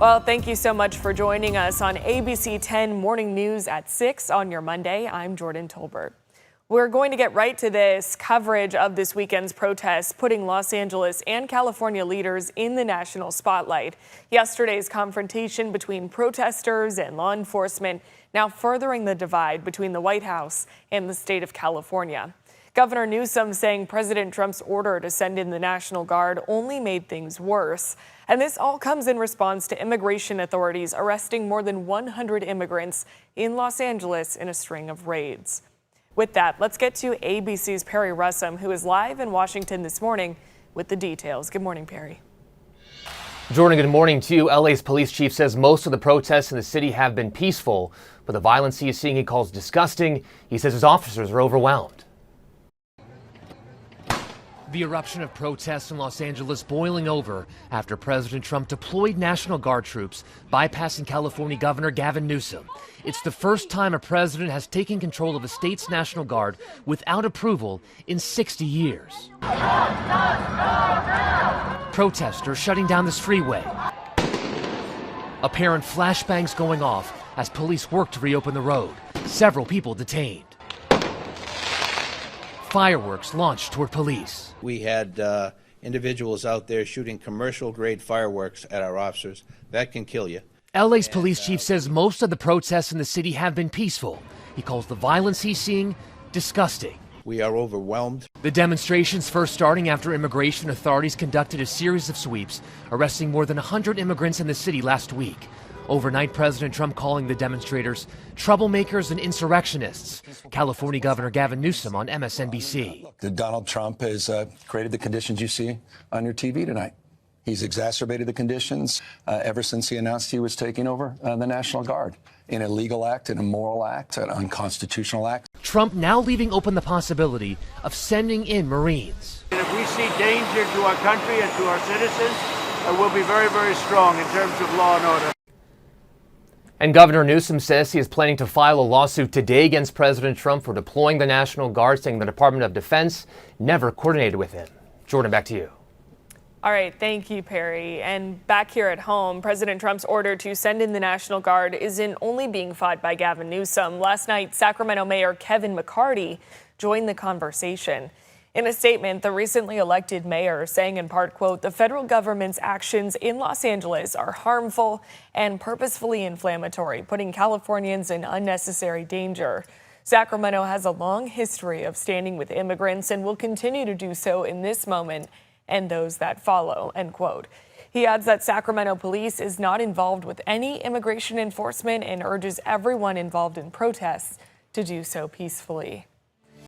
Well, thank you so much for joining us on ABC 10 Morning News at 6 on your Monday. I'm Jordan Tolbert. We're going to get right to this coverage of this weekend's protests, putting Los Angeles and California leaders in the national spotlight. Yesterday's confrontation between protesters and law enforcement now furthering the divide between the White House and the state of California. Governor Newsom saying President Trump's order to send in the National Guard only made things worse. And this all comes in response to immigration authorities arresting more than 100 immigrants in Los Angeles in a string of raids. With that, let's get to ABC's Perry Russum, who is live in Washington this morning with the details. Good morning, Perry. Jordan, good morning to you. LA's police chief says most of the protests in the city have been peaceful, but the violence he is seeing he calls disgusting. He says his officers are overwhelmed. The eruption of protests in Los Angeles boiling over after President Trump deployed National Guard troops, bypassing California Governor Gavin Newsom. It's the first time a president has taken control of a state's National Guard without approval in 60 years. Protesters shutting down this freeway. Apparent flashbangs going off as police work to reopen the road. Several people detained. Fireworks launched toward police. We had individuals out there shooting commercial-grade fireworks at our officers. That can kill you. LA's police chief says most of the protests in the city have been peaceful. He calls the violence he's seeing disgusting. We are overwhelmed. The demonstrations first starting after immigration authorities conducted a series of sweeps, arresting more than 100 immigrants in the city last week. Overnight, President Trump calling the demonstrators troublemakers and insurrectionists. California Governor Gavin Newsom on MSNBC. Donald Trump has created the conditions you see on your TV tonight. He's exacerbated the conditions ever since he announced he was taking over the National Guard. An illegal act, an immoral act, an unconstitutional act. Trump now leaving open the possibility of sending in Marines. If we see danger to our country and to our citizens, we'll be very, very strong in terms of law and order. And Governor Newsom says he is planning to file a lawsuit today against President Trump for deploying the National Guard, saying the Department of Defense never coordinated with him. Jordan, back to you. All right, thank you, Perry. And back here at home, President Trump's order to send in the National Guard isn't only being fought by Gavin Newsom. Last night, Sacramento Mayor Kevin McCarty joined the conversation. In a statement, the recently elected mayor saying in part, quote, "The federal government's actions in Los Angeles are harmful and purposefully inflammatory, putting Californians in unnecessary danger. Sacramento has a long history of standing with immigrants and will continue to do so in this moment and those that follow," end quote. He adds that Sacramento police is not involved with any immigration enforcement and urges everyone involved in protests to do so peacefully.